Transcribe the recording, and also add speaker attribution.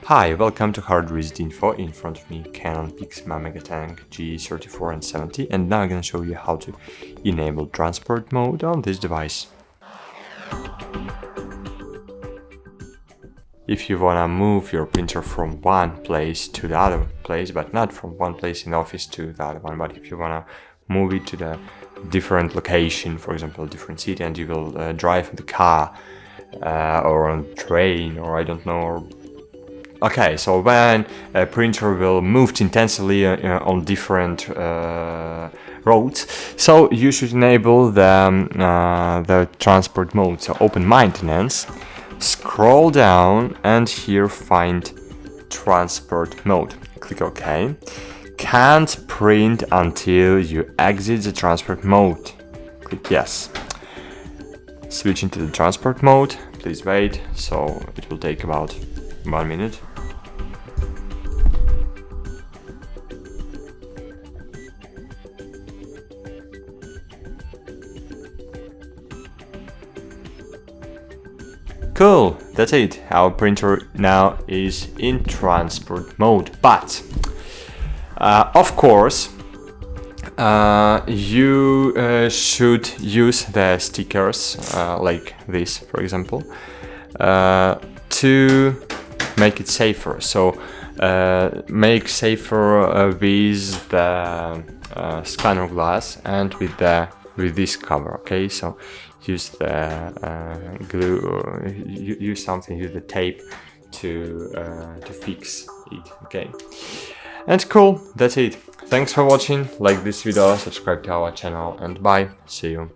Speaker 1: Hi, welcome to HardReset.Info. In front of me, Canon Pixma MegaTank G3470, and now I'm gonna show you how to enable transport mode on this device. If you wanna move your printer from one place to the other place, but not from one place in the office to the other one, but if you wanna move it to the different location, for example, a different city, and you will drive the car or on train, or I don't know. Okay, so when a printer will move intensely on different roads, so you should enable the transport mode. So open maintenance, scroll down, and here find transport mode. Click OK. Can't print until you exit the transport mode. Click yes. Switch into the transport mode. Please wait. So it will take about 1 minute. Cool, that's it. Our printer now is in transport mode, but of course you should use the stickers like this, for example, to make it safer. So make safer with the scanner glass and with this cover. Okay, so use the glue, or use something, use the tape to fix it. Okay, and cool, that's it. Thanks for watching. Like this video, subscribe to our channel, and bye. See you.